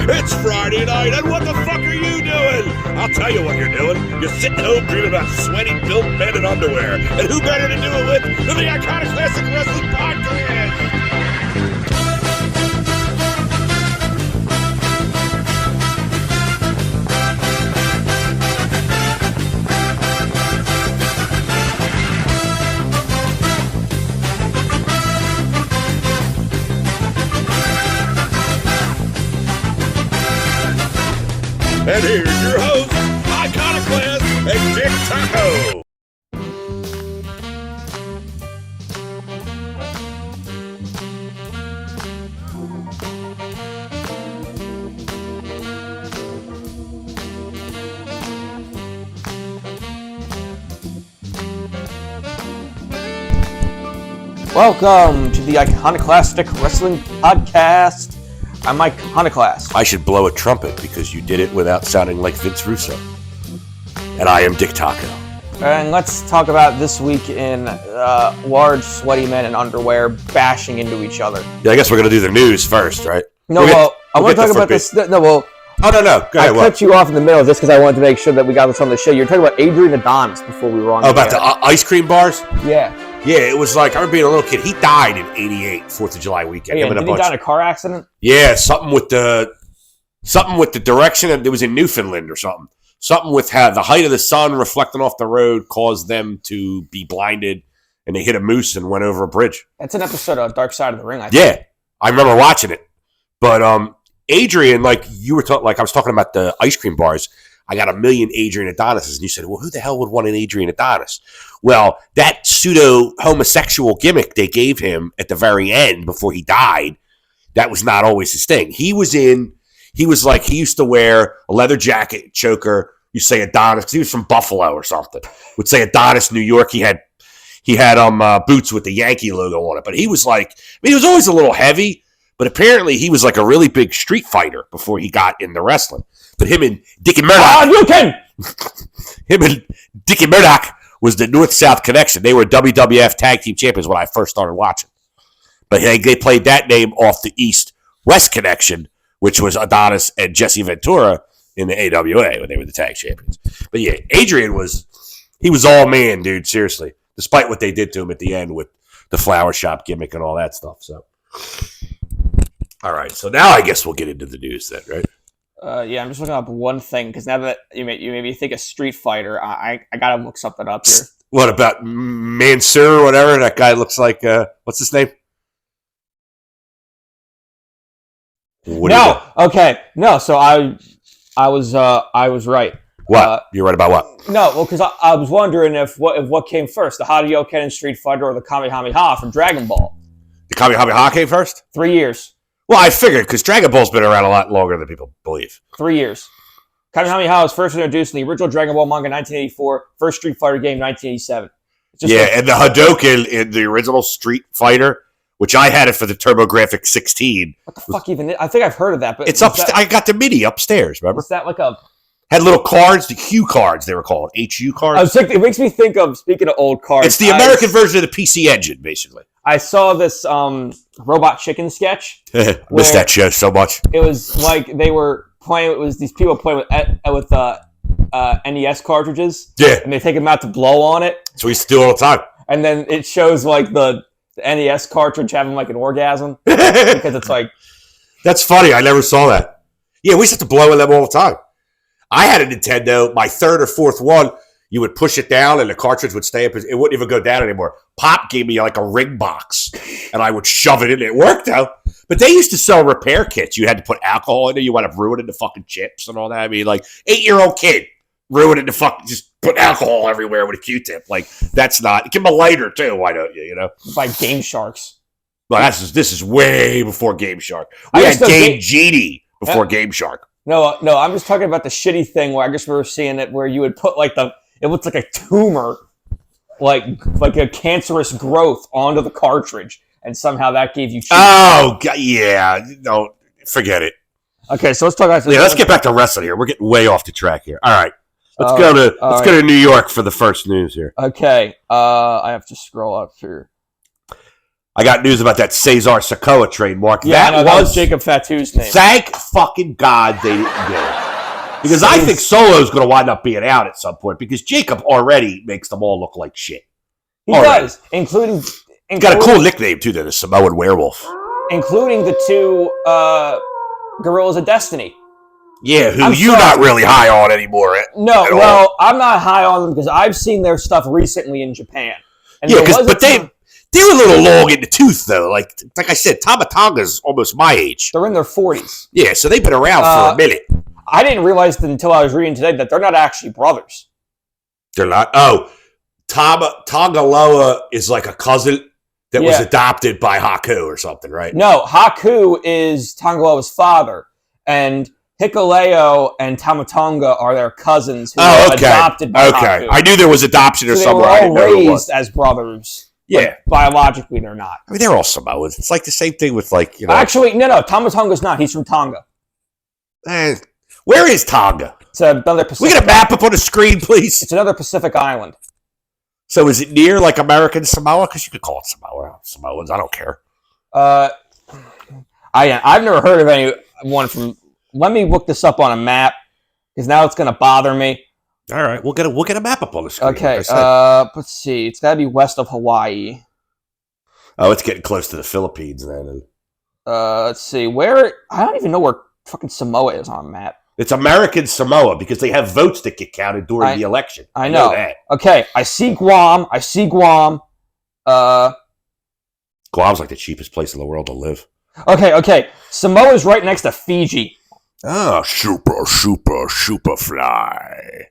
It's Friday night, and what the fuck are you doing? I'll tell you what you're doing. You're sitting home dreaming about sweaty, built men in underwear. And who better to do it with than the Iconoclastic Wrestling Podcast? And here's your host, Iconoclast and Dick Taco. Welcome to the Iconoclastic Wrestling Podcast. I'm Iconoclast. I should blow a trumpet because you did it without sounding like Vince Russo. And I am Dick Taco. And let's talk about this week in large, sweaty men in underwear bashing into each other. Yeah, I guess we're going to do the news first, right? No, I want to talk about this. No. Oh, no. Go ahead. I cut you off in the middle of this because I wanted to make sure that we got this on the show. You were talking about Adrian Adonis before we were on about the ice cream bars? Yeah. Yeah, it was like, I remember being a little kid. He died in 88, 4th of July weekend. Yeah, did he die in a car accident? Yeah, something with the direction. It was in Newfoundland or something. Something with how the height of the sun reflecting off the road caused them to be blinded, and they hit a moose and went over a bridge. That's an episode of Dark Side of the Ring, I think. Yeah, I remember watching it. But Adrian, like you were talking, like I was talking about the ice cream bars. I got a million Adrian Adonises, and you said, well, who the hell would want an Adrian Adonis? Well, that pseudo-homosexual gimmick they gave him at the very end before he died, that was not always his thing. He used to wear a leather jacket, choker, you say Adonis, because he was from Buffalo or something. Would say Adonis, New York. He had boots with the Yankee logo on it. But he was like, he was always a little heavy, but apparently he was like a really big street fighter before he got into wrestling. But him and Dickie Murdoch. Him and Dickie Murdoch was the North-South connection. They were WWF Tag Team Champions when I first started watching. But they played that name off the East-West connection, which was Adonis and Jesse Ventura in the AWA when they were the Tag Champions. But yeah, Adrian was all man, dude, seriously. Despite what they did to him at the end with the flower shop gimmick and all that stuff. So, all right. So now I guess we'll get into the news then, right? Yeah, I'm just looking up one thing because now that you made me think of Street Fighter, I gotta look something up here. What about Mansoor or whatever? That guy looks like what's his name? No. So I was right. What? You're right about what? No, well, because I was wondering if what came first, the Hadouken Street Fighter or the Kamehameha from Dragon Ball. The Kamehameha came first? 3 years. Well, I figured, because Dragon Ball's been around a lot longer than people believe. 3 years. Kamehameha was first introduced in the original Dragon Ball manga in 1984, first Street Fighter game 1987. And the Hadouken in the original Street Fighter, which I had it for the TurboGrafx 16. What the fuck even? I think I've heard of that. But it's upstairs. I got the MIDI upstairs, remember? Is that like a... Had little cards, the Hue cards they were called, HU cards. It makes me think of, speaking of old cards... It's the American version of the PC Engine, basically. I saw this Robot Chicken sketch. Missed that show so much. It was like they were playing. It was these people playing with NES cartridges. Yeah, and they take them out to blow on it. So we used to do it all the time. And then it shows like the NES cartridge having like an orgasm because it's like. That's funny. I never saw that. Yeah, we used to blow in them all the time. I had a Nintendo. My third or fourth one. You would push it down and the cartridge would stay up. It wouldn't even go down anymore. Pop gave me like a ring box and I would shove it in. It worked out. But they used to sell repair kits. You had to put alcohol in it. You would have ruined the fucking chips and all that. I mean, like 8-year-old kid ruining the fucking, just put alcohol everywhere with a Q-tip. Like that's not, give them a lighter too. Why don't you, By Game Sharks. Well, this is way before Game Shark. We had Game Genie before Game Shark. No, I'm just talking about the shitty thing where I guess we were seeing it where you would put like it looks like a tumor, like a cancerous growth onto the cartridge, and somehow that gave you cheese. Oh, God, yeah. No, forget it. Okay, so let's talk about... let's get back to wrestling here. We're getting way off the track here. All right. Let's go to New York for the first news here. Okay. I have to scroll up here. I got news about that Cesar Sokoa trademark. Yeah, that was Jacob Fatu's name. Thank fucking God they didn't do it. Because I think Solo's going to wind up being out at some point because Jacob already makes them all look like shit. He does, including got a cool nickname, too, the Samoan Werewolf. Including the two Gorillas of Destiny. Yeah, who you're not really high on anymore. No, I'm not high on them because I've seen their stuff recently in Japan. And yeah, but they're a little long in the tooth, though. Like I said, Tama Tonga's almost my age. They're in their 40s. Yeah, so they've been around for a minute. I didn't realize until I was reading today that they're not actually brothers. They're not? Oh, Tongaloa is like a cousin that was adopted by Haku or something, right? No, Haku is Tongaloa's father, and Hikuleo and Tamatonga are their cousins who were adopted by Haku. I knew there was adoption or somewhere. They were all raised as brothers. Yeah. Biologically, they're not. I mean, they're all Samoans. It's like the same thing with Actually, no. Tamatonga's not. He's from Tonga. Where is Tonga? It's another Pacific. We get a map up on the screen, please. It's another Pacific island. So is it near like American Samoa? Because you could call it Samoa. Samoans, I don't care. I've never heard of anyone from. Let me look this up on a map because now it's going to bother me. All right, we'll get a map up on the screen. Okay, let's see. It's got to be west of Hawaii. Oh, it's getting close to the Philippines then. Let's see. Where? I don't even know where fucking Samoa is on a map. It's American Samoa because they have votes that get counted during the election. I know that. Okay, I see Guam. Guam's like the cheapest place in the world to live. Okay. Samoa's right next to Fiji. Oh, super fly.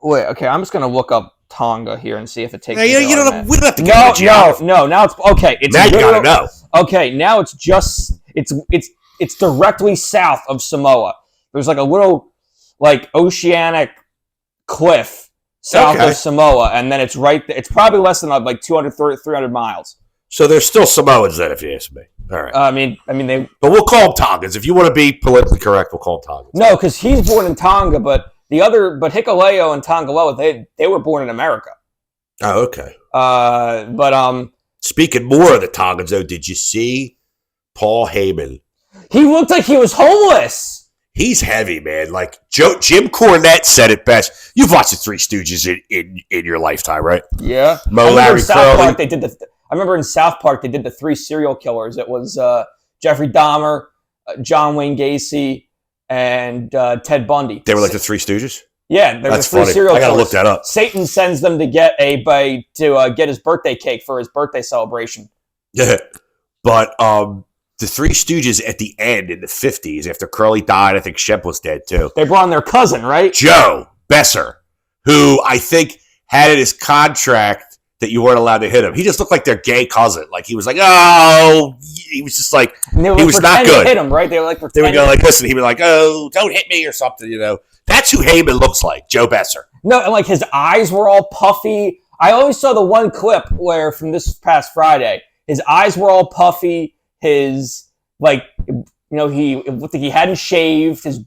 Wait, okay, I'm just gonna look up Tonga here and see if it takes. We don't have to get No. Now it's okay. Now you gotta know. Okay, now it's directly south of Samoa. There's like a little oceanic cliff south of Samoa, and then it's right there. It's probably less than 200, 300 miles. So there's still Samoans then, if you ask me. All right. I mean, they. But we'll call them Tongans. If you want to be politically correct, we'll call them Tongans. No, because he's born in Tonga, but Hikuleo and Tongaloa, they were born in America. Oh, okay. Speaking more of the Tongans, though, did you see Paul Heyman? He looked like he was homeless. He's heavy, man. Like Jim Cornette said it best. You've watched the Three Stooges in your lifetime, right? Yeah. Larry, Curly. I remember in South Park they did the three serial killers. It was Jeffrey Dahmer, John Wayne Gacy, and Ted Bundy. They were like the Three Stooges? Yeah, they were three serial killers. I gotta look that up. Satan sends them to get his birthday cake for his birthday celebration. Yeah, but the Three Stooges at the end in the 50s, after Curly died, I think Shemp was dead too. They brought in their cousin, right? Joe Besser, who I think had in his contract that you weren't allowed to hit him. He just looked like their gay cousin. Like he was like, oh, he was just like, he was not good. Hit him, right? They were like, they would go like, listen. He'd be like, oh, don't hit me or something. That's who Heyman looks like, Joe Besser. No, and his eyes were all puffy. I always saw the one clip where from this past Friday, his eyes were all puffy. His he looked like he hadn't shaved. He's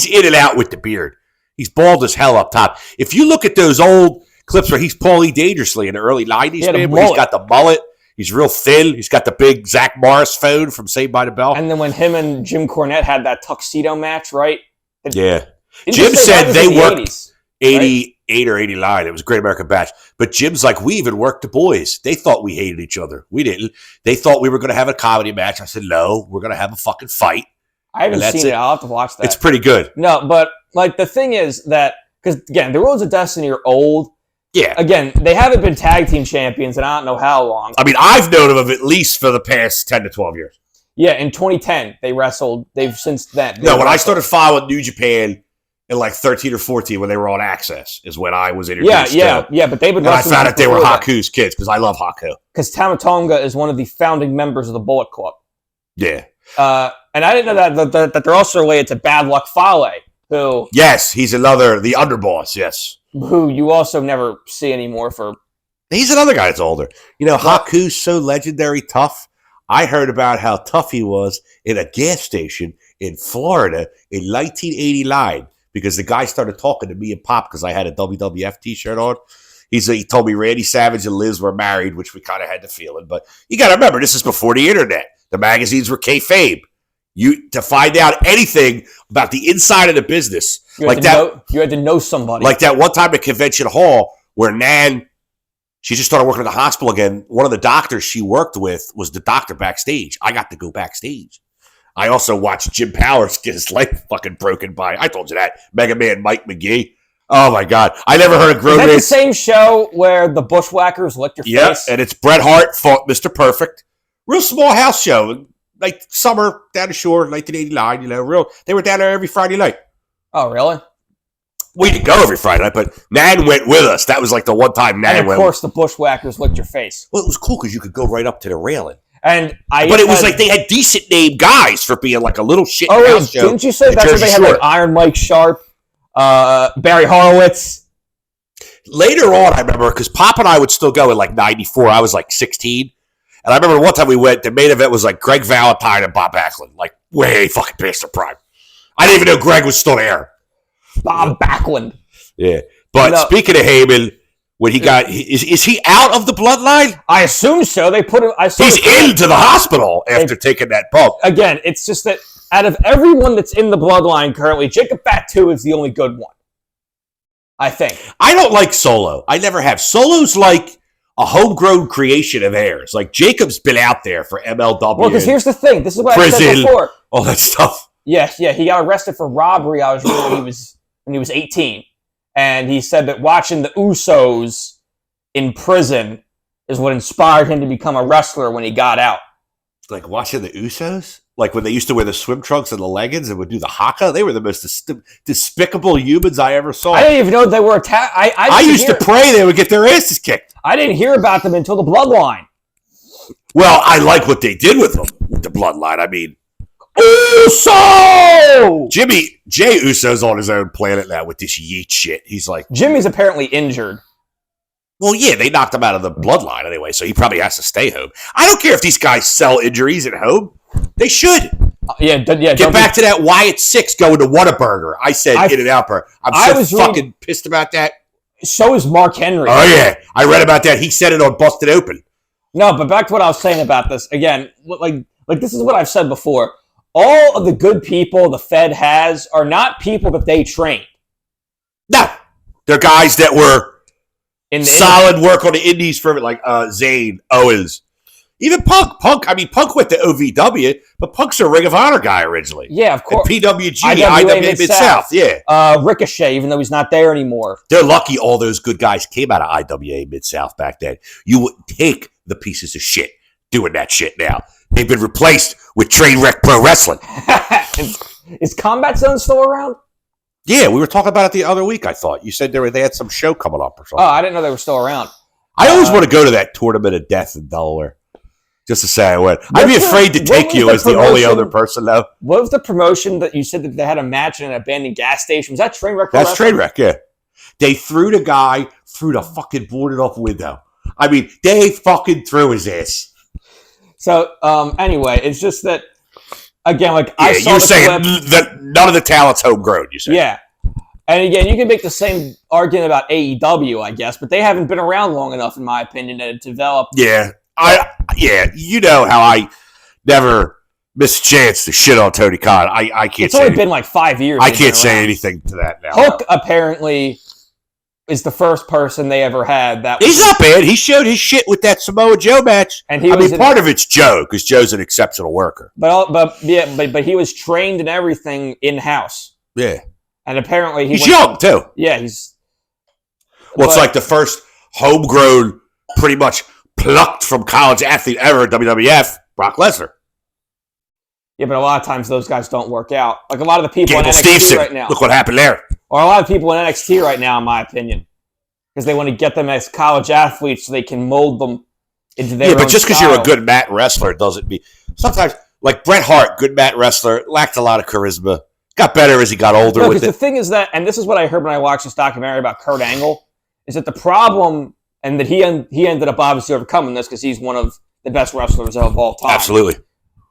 in and out with the beard. He's bald as hell up top. If you look at those old clips where he's Paulie Dangerously in the early 90s, man, where he's got the mullet, he's real thin, he's got the big Zach Morris phone from Saved by the Bell. And then when him and Jim Cornette had that tuxedo match, right? Yeah. Jim said they worked 88 or 89. It was a Great American Bash. But Jim's like, we even worked the boys. They thought we hated each other. We didn't. They thought we were going to have a comedy match. I said, no, we're going to have a fucking fight. I haven't seen it. I'll have to watch that. It's pretty good. No, but the thing is that, because again, the Rules of Destiny are old. Yeah. Again, they haven't been tag team champions in I don't know how long. I mean, I've known of them at least for the past 10 to 12 years. Yeah, in 2010, they wrestled. They've since then. No, when I started following New Japan in 13 or 14 when they were on Access is when I was introduced. Yeah, but they've been. And I found out they were Haku's kids because I love Haku. Because Tamatonga is one of the founding members of the Bullet Club. Yeah. And I didn't know that they're also related to Bad Luck Fale, who. Yes, he's the underboss. Yes. Who you also never see anymore for. He's another guy that's older. Haku's so legendary tough. I heard about how tough he was in a gas station in Florida in 1989 because the guy started talking to me and Pop because I had a WWF t-shirt on. He told me Randy Savage and Liz were married, which we kind of had the feeling. But you got to remember, this is before the internet. The magazines were kayfabe. To find out anything about the inside of the business, you had to know somebody. Like that one time at Convention Hall where Nan, she just started working at the hospital again. One of the doctors she worked with was the doctor backstage. I got to go backstage. I also watched Jim Powers get his leg fucking broken by, I told you that, Mega Man Mike McGee. Oh, my God. I never heard of grown man. Is that the same show where the Bushwhackers licked your face? Yes, and it's Bret Hart fought Mr. Perfect. Real small house show. Like summer down the shore, 1989, they were down there every Friday night. Oh, really? We didn't go every Friday night, but Nan went with us. That was like the one time Nan went. And of course, the Bushwhackers licked your face. Well, it was cool because you could go right up to the railing. But it was like they had decent name guys for being like a little shit house show. Didn't you say that's where they had like Iron Mike Sharp, Barry Horowitz? Later on, I remember, because Pop and I would still go in like 94. I was like 16. And I remember one time we went, the main event was like Greg Valentine and Bob Backlund. Like way fucking past their prime. I didn't even know Greg was still there. Bob Backlund. Yeah. But speaking of Heyman, when he got, is he out of the bloodline? I assume so. They put him. He's into the hospital after taking that bump. Again, it's just that out of everyone that's in the bloodline currently, Jacob Fatu is the only good one. I think. I don't like Solo. I never have. Solo's like a homegrown creation of theirs. Like Jacob's been out there for MLW. Well, because here's the thing. This is what I said before. All that stuff. Yeah. He got arrested for robbery. I was when he was 18. And he said that watching the Usos in prison is what inspired him to become a wrestler when he got out. Like watching the Usos? Like when they used to wear the swim trunks and the leggings and would do the haka? They were the most despicable humans I ever saw. I didn't even know they were attacked. I used to pray they would get their asses kicked. I didn't hear about them until the Bloodline. Well, I like what they did with them, with the Bloodline. I mean, Uso! Jay Uso's on his own planet now with this yeet shit. He's like... Jimmy's apparently injured. Well, yeah, they knocked him out of the bloodline anyway, so he probably has to stay home. I don't care if these guys sell injuries at home. They should. Get back to that Wyatt 6 going to Whataburger. I said In-N-Out Burger. I'm so fucking pissed about that. So is Mark Henry. Oh, yeah. I read about that. He said it on Busted Open. No, but back to what I was saying about this. Again, like this is what I've said before. All of the good people the Fed has are not people that they trained. No. They're guys that were solid work on the indies for like Zane, Owens. Even Punk. Punk went to OVW, but Punk's a Ring of Honor guy originally. Yeah, of course. And PWG, IWA Mid-South, yeah. Ricochet, even though he's not there anymore. They're lucky all those good guys came out of IWA Mid-South back then. You wouldn't take the pieces of shit doing that shit now. They've been replaced with Trainwreck Pro Wrestling. Is Combat Zone still around? Yeah, we were talking about it the other week, I thought. You said they had some show coming up or something. Oh, I didn't know they were still around. I always want to go to that Tournament of Death in Delaware. Just to say I would. I'd be afraid to take you as the only other person, though. What was the promotion that you said that they had a match in an abandoned gas station? Was that Trainwreck? That's Trainwreck, yeah. They threw the guy through the fucking boarded off window. I mean, they fucking threw his ass. So, anyway, it's just that, again, like, I saw you're saying that none of the talent's homegrown, you say. Yeah. And again, you can make the same argument about AEW, I guess, but they haven't been around long enough, in my opinion, to develop. Yeah. You know how I never miss a chance to shit on Tony Khan. I can't It's only been like 5 years. I can't say anything to that now. Hook, apparently, is the first person they ever had. He's not bad. He showed his shit with that Samoa Joe match. And part of it's Joe, because Joe's an exceptional worker. But he was trained in everything in-house. Yeah. And apparently he's young, too. Yeah, it's like the first homegrown, pretty much plucked from college athlete ever at WWF, Brock Lesnar. Yeah, but a lot of times those guys don't work out. Like a lot of the people in NXT Stevenson. Right now. Look what happened there. Or a lot of people in NXT right now, in my opinion. Because they want to get them as college athletes so they can mold them into their own but just because you're a good mat wrestler doesn't mean... Sometimes, like Bret Hart, good mat wrestler, lacked a lot of charisma. Got better as he got older with it. The thing is that, and this is what I heard when I watched this documentary about Kurt Angle, is that the problem... And that he ended up obviously overcoming this because he's one of the best wrestlers of all time. Absolutely.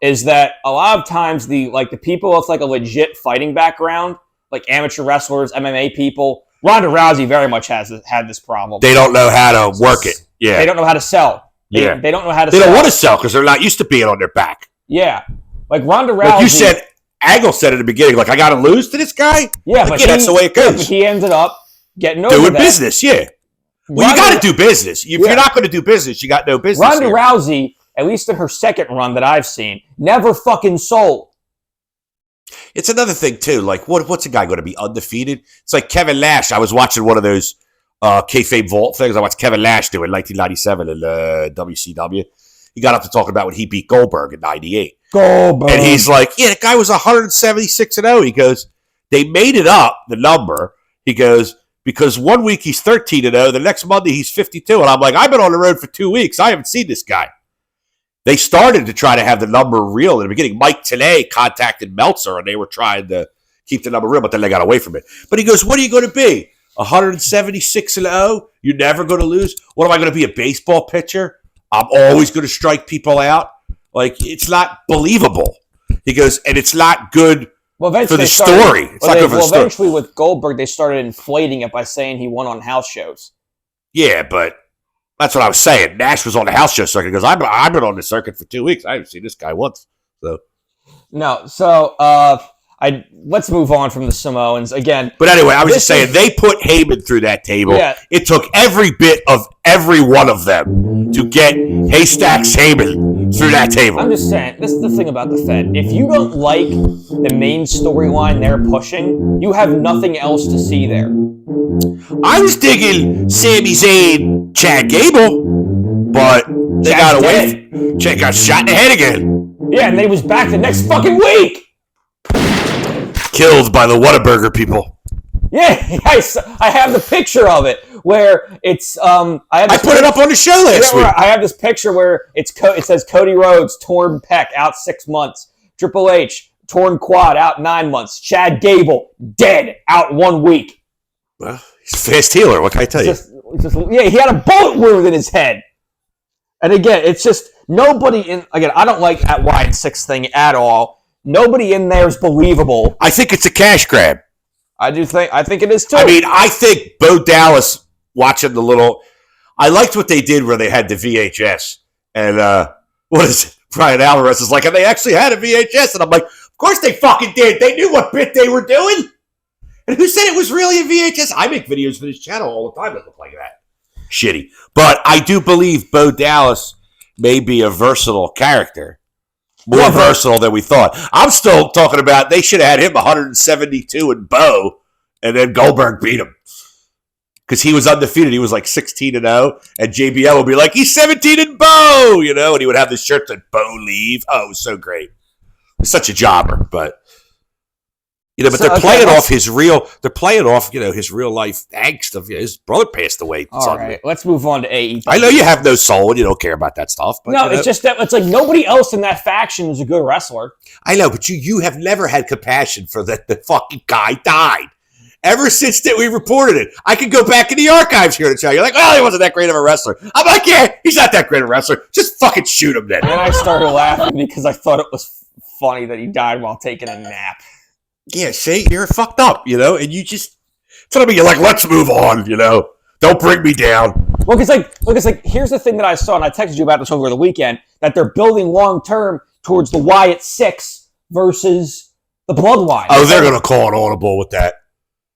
Is that a lot of times the people with like a legit fighting background, like amateur wrestlers, MMA people, Ronda Rousey very much had this problem. They don't know how to work it. Yeah. They don't know how to sell. They don't know how to They sell. don't want to sell because they're not used to being on their back. Yeah. Like Ronda Rousey. Like you said, Angle said at the beginning, like, I got to lose to this guy? Yeah, like, that's the way it goes. Yeah, but he ended up getting over doing that. business, yeah. Well, you got to do business. If you're not going to do business, you got no business. Ronda Rousey, at least in her second run that I've seen, never fucking sold. It's another thing, too. Like, what's a guy going to be undefeated? It's like Kevin Nash. I was watching one of those kayfabe vault things. I watched Kevin Nash do in 1997 in WCW. He got up to talking about when he beat Goldberg in 98. Goldberg. And he's like, yeah, the guy was 176-0. He goes, they made it up, the number. He goes, because 1 week he's 13-0, the next Monday he's 52. And I'm like, I've been on the road for 2 weeks. I haven't seen this guy. They started to try to have the number real in the beginning. Mike Tenay contacted Meltzer, and they were trying to keep the number real, but then they got away from it. But he goes, what are you going to be? 176-0? You're never going to lose? What am I going to be, a baseball pitcher? I'm always going to strike people out? Like, it's not believable. He goes, and it's not good for the story. It's not good for the story. Eventually with Goldberg, they started inflating it by saying he won on house shows. Yeah, but that's what I was saying. Nash was on the house show circuit because I've been on the circuit for 2 weeks. I haven't seen this guy once. Let's move on from the Samoans again. But anyway, I was just saying, they put Heyman through that table. Yeah. It took every bit of every one of them to get Haystacks Heyman through that table. I'm just saying, this is the thing about the Fed. If you don't like the main storyline they're pushing, you have nothing else to see there. I was digging Sami Zayn, Chad Gable, but they got away. Chad got shot in the head again. Yeah, and they was back the next fucking week. Killed by the Whataburger people. Yeah, I have the picture of it where it's I put it up on the show last week. I have this picture where it says Cody Rhodes torn pec out 6 months, Triple H torn quad out 9 months, Chad Gable dead out 1 week. Well, he's a fast healer. What can I tell you? He had a bullet wound in his head. And again, it's just nobody in. Again, I don't like that Wyatt Six thing at all. Nobody in there is believable. I think it's a cash grab. I think it is too. I mean, I think Bo Dallas watching the little. I liked what they did where they had the VHS and what is it? Brian Alvarez is like, and they actually had a VHS, and I'm like, of course they fucking did. They knew what bit they were doing. And who said it was really a VHS? I make videos for this channel all the time that look like that. Shitty. But I do believe Bo Dallas may be a versatile character. More versatile than we thought. I'm still talking about they should have had him 172 and Bo, and then Goldberg beat him. Because he was undefeated. He was like 16-0, and JBL would be like, he's 17 and Bo, and he would have this shirt that Bo leave. Oh, it was so great. He's such a jobber, but but they're playing off his real life angst of his brother passed away. All right, let's move on to AEW. I know you have no soul and you don't care about that stuff. But, no, it's just that it's like nobody else in that faction is a good wrestler. I know, but you have never had compassion for that the fucking guy died. Ever since that we reported it, I could go back in the archives here to tell you, like, well, he wasn't that great of a wrestler. I'm like, yeah, he's not that great of a wrestler. Just fucking shoot him then. And I started laughing because I thought it was funny that he died while taking a nap. Yeah, see, you're fucked up, and you just tell me, you're like, let's move on, Don't bring me down. Well, it's like, here's the thing that I saw, and I texted you about this over the weekend, that they're building long-term towards the Wyatt Six versus the Bloodline. Oh, they're going to call an audible with that.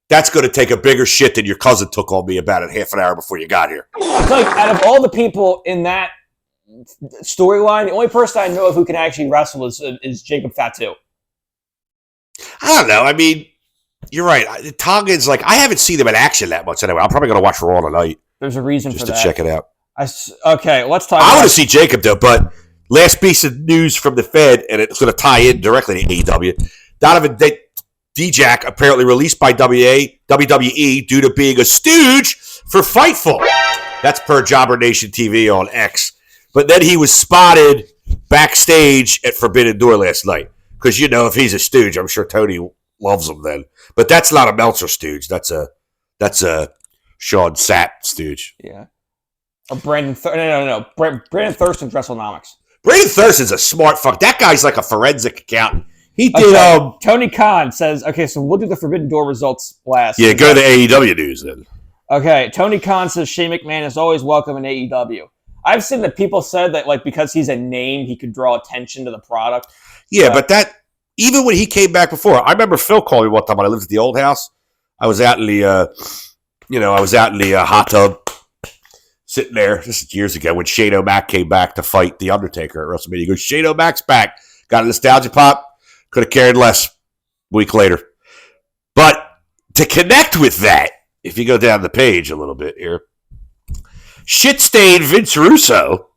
That's going to take a bigger shit than your cousin took on me about it half an hour before you got here. It's like, out of all the people in that storyline, the only person I know of who can actually wrestle is Jacob Fatu. I don't know. I mean, you're right. Tongan's like, I haven't seen them in action that much anyway. I'm probably going to watch Raw tonight. There's a reason for that. Just to check it out. Okay, let's talk I want to see Jacob, though, but last piece of news from the Fed, and it's going to tie in directly to AEW. Donovan Dijak apparently released by WWE due to being a stooge for Fightful. That's per Jobber Nation TV on X. But then he was spotted backstage at Forbidden Door last night. Because, if he's a stooge, I'm sure Tony loves him then. But that's not a Meltzer stooge. That's a Sean Sapp stooge. Yeah. Brandon Thurston's WrestleNomics. Brandon Thurston's a smart fuck. That guy's like a forensic accountant. He did. Okay. Tony Khan says, okay, so we'll do the Forbidden Door results last. Yeah, go to the AEW news then. Okay, Tony Khan says Shane McMahon is always welcome in AEW. I've seen that people said that like because he's a name, he could draw attention to the product. Yeah, but that even when he came back before, I remember Phil called me one time when I lived at the old house. I was out in the, hot tub, sitting there. This is years ago when Shane O'Mac came back to fight the Undertaker at WrestleMania. He goes, Shane O'Mac's back. Got a nostalgia pop. Could have cared less. A week later, but to connect with that, if you go down the page a little bit here, shit-stained Vince Russo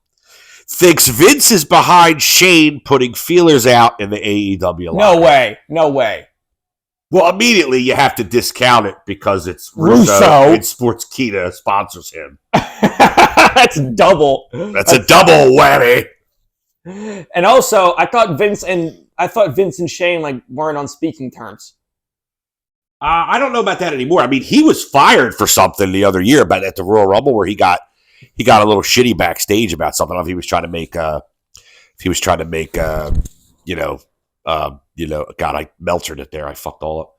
thinks Vince is behind Shane putting feelers out in the AEW line. No way. Well, immediately you have to discount it because it's Russo and Sportskeeda sponsors him. That's double. That's a double whammy. And also, I thought Vince and Shane like weren't on speaking terms. I don't know about that anymore. I mean, he was fired for something the other year, but at the Royal Rumble where he got a little shitty backstage about something. I don't know if he was trying to make, God, I meltered it there. I fucked all up.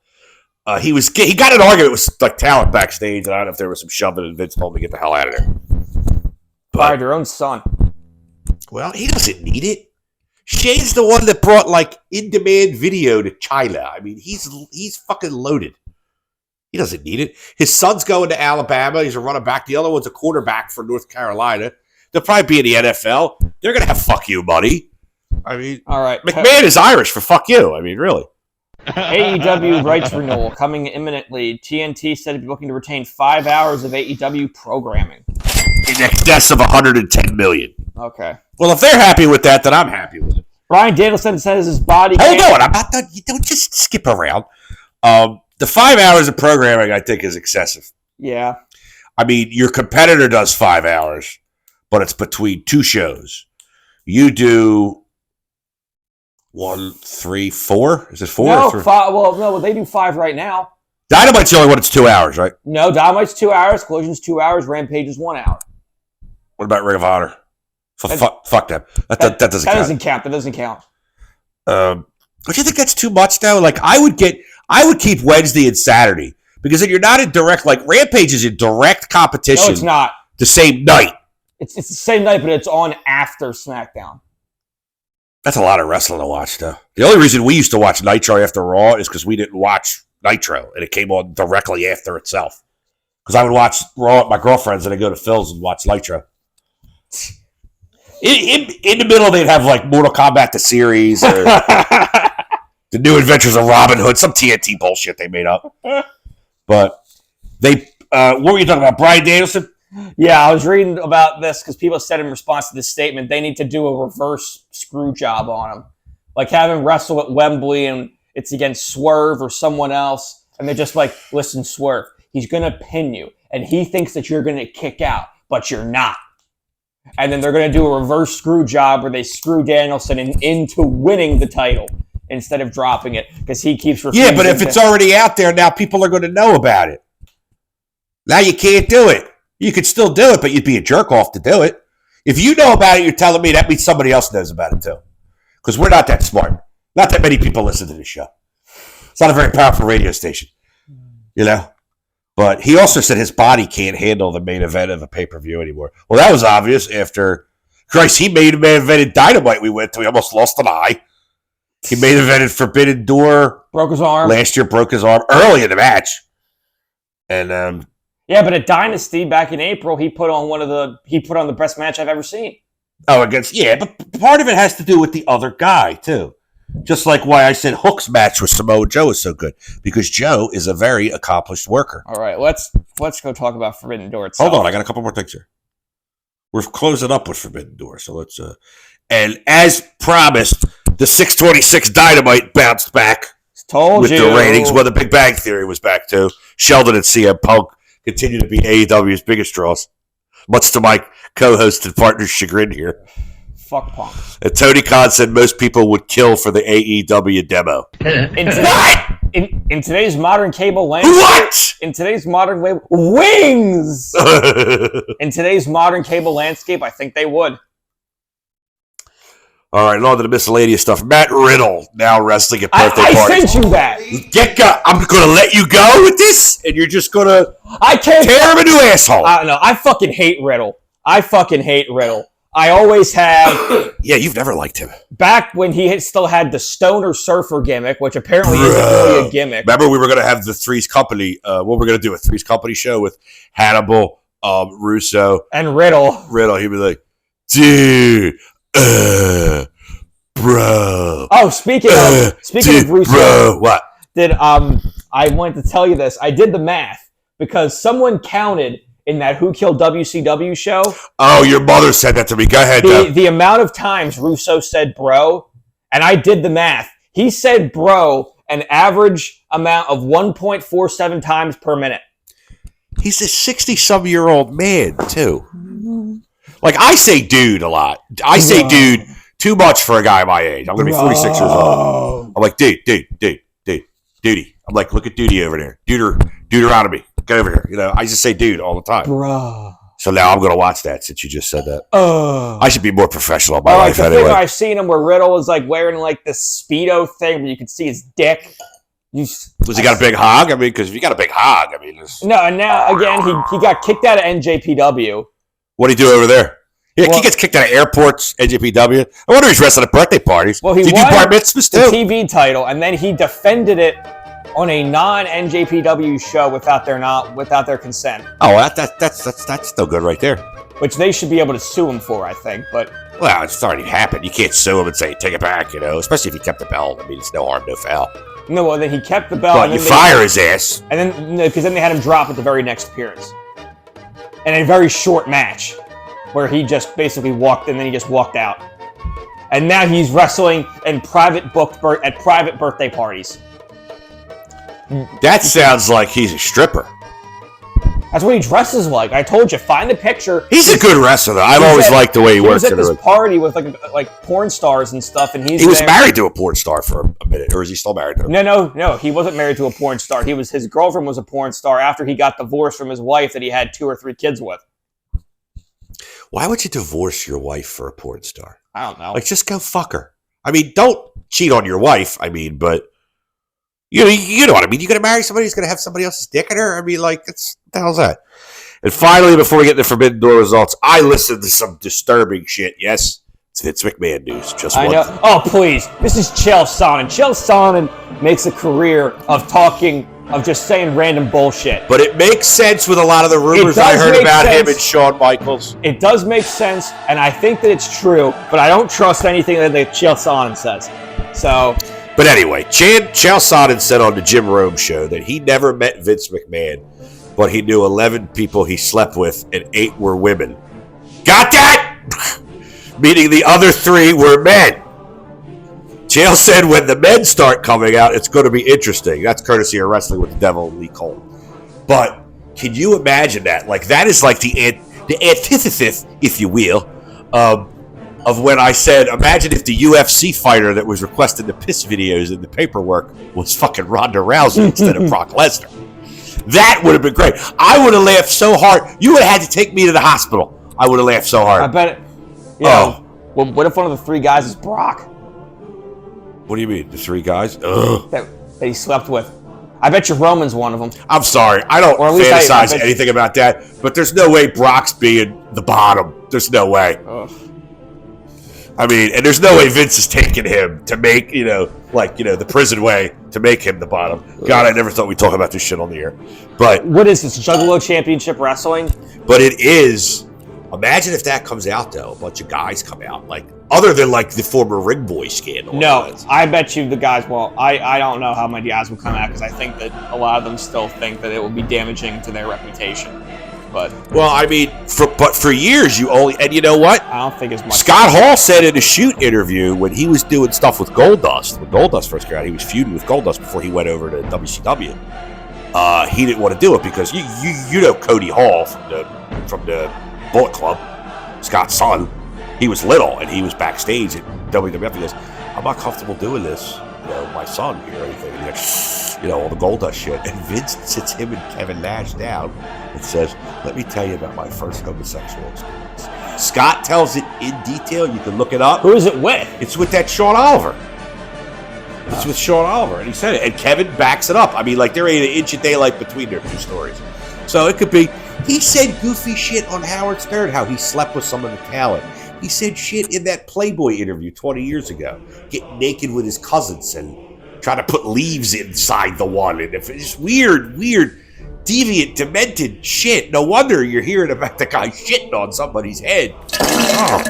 He got an argument with like talent backstage, and I don't know if there was some shoving, and Vince told him to get the hell out of there. Fired your own son. Well, he doesn't need it. Shane's the one that brought like in-demand video to China. I mean, he's fucking loaded. He doesn't need it. His son's going to Alabama. He's a running back. The other one's a quarterback for North Carolina. They'll probably be in the NFL. They're going to have fuck you money. I mean, all right. McMahon is Irish for fuck you. I mean, really. AEW rights renewal coming imminently. TNT said to be looking to retain 5 hours of AEW programming. In excess of $110 million. Okay. Well, if they're happy with that, then I'm happy with it. Brian Danielson says his body... Hold on. I'm not done. You don't just skip around. The 5 hours of programming, I think, is excessive. Yeah. I mean, your competitor does 5 hours, but it's between two shows. You do 1, 3, 4? Is it 4? No, 5. Well, no, they do 5 right now. Dynamite's the only one that's 2 hours, right? No, Dynamite's 2 hours. Collision's 2 hours. Rampage is 1 hour. What about Ring of Honor? Fuck them. That doesn't count. That doesn't count. Don't you think that's too much though? Like I would keep Wednesday and Saturday because then you're not in direct. Like Rampage is in direct competition. No, it's not. The same night. It's the same night, but it's on after SmackDown. That's a lot of wrestling to watch, though. The only reason we used to watch Nitro after Raw is because we didn't watch Nitro, and it came on directly after itself. Because I would watch Raw with my girlfriends, and I'd go to Phil's and watch Nitro. In the middle, they'd have like Mortal Kombat the series, or the New Adventures of Robin Hood, some TNT bullshit they made up. But they, what were you talking about, Bryan Danielson? Yeah, I was reading about this because people said in response to this statement they need to do a reverse screw job on him. Like have him wrestle at Wembley and it's against Swerve or someone else. And they're just like, listen, Swerve, he's going to pin you. And he thinks that you're going to kick out, but you're not. And then they're going to do a reverse screw job where they screw Danielson into winning the title instead of dropping it because he keeps refusing. Yeah, but if it's already out there, now people are going to know about it. Now you can't do it. You could still do it, but you'd be a jerk off to do it. If you know about it, you're telling me that means somebody else knows about it too. Because we're not that smart. Not that many people listen to this show. It's not a very powerful radio station. You know? But he also said his body can't handle the main event of a pay-per-view anymore. Well, that was obvious after, Christ, he main evented Dynamite we went to. He almost lost an eye. He main evented Forbidden Door. Broke his arm. Last year, broke his arm early in the match. And, yeah, but at Dynasty back in April, he put on the best match I've ever seen. Oh, but part of it has to do with the other guy, too. Just like why I said Hook's match with Samoa Joe is so good. Because Joe is a very accomplished worker. All right, let's go talk about Forbidden Door itself. Hold on, I got a couple more things here. We're closing up with Forbidden Door, so let's... And as promised, the 626 Dynamite bounced back with the ratings. Well, the Big Bang Theory was back, too. Sheldon and CM Punk continue to be AEW's biggest draws. Much to my co-host and partner's chagrin here. Fuck Punk. And Tony Khan said most people would kill for the AEW demo. In today's modern cable landscape... What? In today's modern... Wings! In today's modern cable landscape, I think they would. All right, and on to the miscellaneous stuff. Matt Riddle now wrestling at birthday I parties. sent you that. I'm going to let you go with this, and you're just going to tear him a new asshole. I don't know. I fucking hate Riddle. I always have. Yeah, you've never liked him. Back when he still had the stoner surfer gimmick, which apparently isn't really a gimmick. Remember we were going to have the Three's Company, what we're going to do, a Three's Company show with Hannibal, Russo. And Riddle. He'd be like, dude, bro. Oh, speaking of Russo. Bro, what? I wanted to tell you this. I did the math because someone counted in that Who Killed WCW show. Oh, your mother said that to me. Go ahead. The amount of times Russo said bro, and I did the math. He said bro an average amount of 1.47 times per minute. He's a 60-some-year-old man, too. Like, I say dude a lot. I say dude too much for a guy my age. I'm going to be 46 years old. I'm like, dude. I'm like, look at Duty over there. Deuteronomy. Get over here. You know, I just say dude all the time. Bruh. So now I'm going to watch that since you just said that. I should be more professional in my life the anyway. thing I've seen him where Riddle is like wearing like this Speedo thing where you can see his dick. Was he got a big hog? I mean, because if you got a big hog, I mean... No, and now, again, he got kicked out of NJPW. What did he do over there? Yeah, he gets kicked out of airports, NJPW. I wonder if he's wrestling at birthday parties. Well, he did won do bar mitzvahs the too? TV title, and then he defended it on a non-NJPW show without their consent. Oh, that's still good right there. Which they should be able to sue him for, I think. But well, it's already happened. You can't sue him and say take it back, you know. Especially if he kept the belt. I mean, it's no harm, no foul. No, well, then he kept the belt. But you fire his ass, and then because then they had him drop at the very next appearance, in a very short match, where he just basically walked and then he just walked out, and now he's wrestling in private birthday parties. That sounds like he's a stripper. That's what he dresses like. I told you, find a picture. He's a good wrestler, though. I've always liked the way he works. He was at this party with like porn stars and stuff, and he was married to a porn star for a minute, or is he still married to him? No. He wasn't married to a porn star. His girlfriend was a porn star after he got divorced from his wife that he had 2 or 3 kids with. Why would you divorce your wife for a porn star? I don't know. Like, just go fuck her. I mean, don't cheat on your wife. I mean, but you know what I mean. You're gonna marry somebody who's gonna have somebody else's dick in her. I mean, like, what the hell's that? And finally, before we get to Forbidden Door results, I listened to some disturbing shit. Yes, it's Vince McMahon news. I know. Oh, please. This is Chael Sonnen. Chael Sonnen makes a career of just saying random bullshit. But it makes sense with a lot of the rumors I heard about him and Shawn Michaels. It does make sense, and I think that it's true, but I don't trust anything that Chael Sonnen says. So... But anyway, Chael Sonnen said on the Jim Rome show that he never met Vince McMahon, but he knew 11 people he slept with, and 8 were women. Got that? Meaning the other 3 were men. Chael said when the men start coming out, it's going to be interesting. That's courtesy of Wrestling with the Devil and Lee Cole. But can you imagine that? Like, that is like the antithesis, if you will, of when I said, imagine if the UFC fighter that was requesting the piss videos in the paperwork was fucking Ronda Rousey instead of Brock Lesnar. That would have been great. I would have laughed so hard. You would have had to take me to the hospital. I would have laughed so hard. I bet it. Yeah. Well, what if one of the 3 guys is Brock? What do you mean? The 3 guys? Ugh. That he slept with. I bet you Roman's one of them. I'm sorry. I don't fantasize anything about that, but there's no way Brock's being the bottom. There's no way. Ugh. I mean, and there's no way Vince is taking him to make, the prison way to make him the bottom. God, I never thought we'd talk about this shit on the air. But what is this, Juggalo Championship Wrestling? But it is. Imagine if that comes out, though. A bunch of guys come out, like, other than, like, the former Ring Boy scandal. No, I bet you the guys will. I don't know how many guys will come out, because I think that a lot of them still think that it will be damaging to their reputation. But well, I mean, for years you only, and you know what? I don't think as much. Scott Hall said in a shoot interview when he was doing stuff with Goldust, when Goldust first got out, he was feuding with Goldust before he went over to WCW. He didn't want to do it because you know Cody Hall from the Bullet Club, Scott's son. He was little and he was backstage at WWF. He goes, "I'm not comfortable doing this, my son here or anything." And he goes, all the Goldust shit. And Vince sits him and Kevin Nash down and says, "Let me tell you about my first homosexual experience." Scott tells it in detail. You can look it up. Who is it with? It's with that Sean Oliver. It's with Sean Oliver, and he said it. And Kevin backs it up. I mean, like, there ain't an inch of daylight between their two stories. So it could be, he said goofy shit on Howard Stern, how he slept with some of the talent. He said shit in that Playboy interview 20 years ago, getting naked with his cousins and trying to put leaves inside the one. And if it's weird, deviant, demented shit. No wonder you're hearing about the guy shitting on somebody's head. Oh,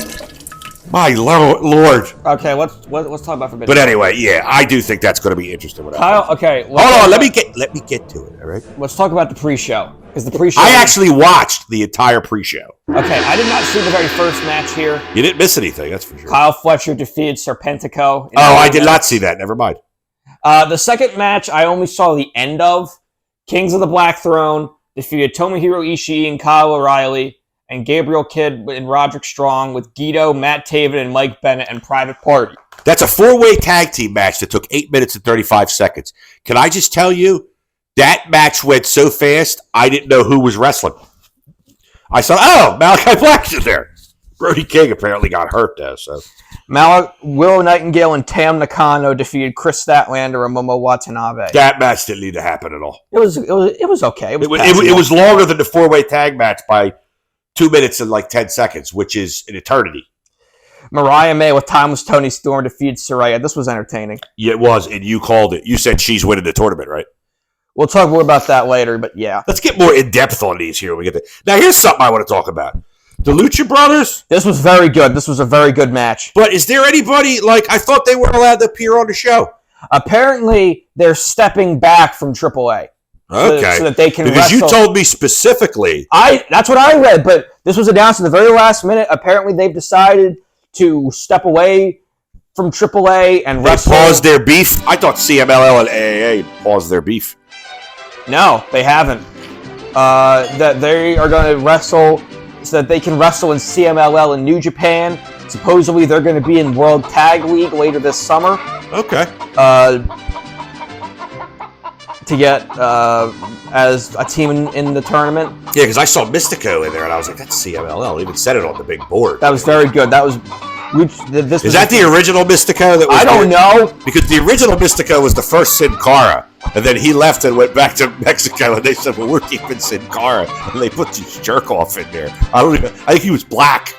my Lord. Okay, let's talk about Forbidden. But anyway, yeah, I do think that's going to be interesting. Kyle, okay. Hold on, let me get to it, all right? Let's talk about the pre-show. Because the pre-show... I actually watched the entire pre-show. Okay, I did not see the very first match here. You didn't miss anything, that's for sure. Kyle Fletcher defeated Serpentico. Oh, I did not see that. Never mind. The second match, I only saw the end of. Kings of the Black Throne defeated Tomohiro Ishii and Kyle O'Reilly, and Gabriel Kidd and Roderick Strong with Guido, Matt Taven, and Mike Bennett and Private Party. That's a 4-way tag team match that took 8 minutes and 35 seconds. Can I just tell you, that match went so fast, I didn't know who was wrestling. I saw, Malachi Black's in there. Brody King apparently got hurt, though. So Willow Nightingale and Tam Nakano defeated Chris Statlander and Momo Watanabe. That match didn't need to happen at all. It was okay. It was longer than the 4-way tag match by 2 minutes and like 10 seconds, which is an eternity. Mariah May with Timeless Tony Storm defeated Saraya. This was entertaining. Yeah, it was, and you called it. You said she's winning the tournament, right? We'll talk more about that later, but yeah. Let's get more in-depth on these here. Now, here's something I want to talk about. The Lucha Brothers. This was very good. This was a very good match. But is there anybody, I thought they weren't allowed to appear on the show. Apparently, they're stepping back from AAA. Okay. So that they can because wrestle. You told me specifically. That's what I read, but this was announced at the very last minute. Apparently, they've decided to step away from AAA and wrestle. They paused their beef? I thought CMLL and AAA paused their beef. No, they haven't. That they are going to wrestle so that they can wrestle in CMLL in New Japan. Supposedly, they're going to be in World Tag League later this summer. Okay. To get as a team in the tournament. Yeah, because I saw Mystico in there, and I was like, that's CMLL. They even said it on the big board. That was very good. That was... Is that the original Mystico? I don't know. Because the original Mystico was the first Sin Cara, and then he left and went back to Mexico, and they said, well, we're keeping Sin Cara, and they put this jerk-off in there. I think he was black.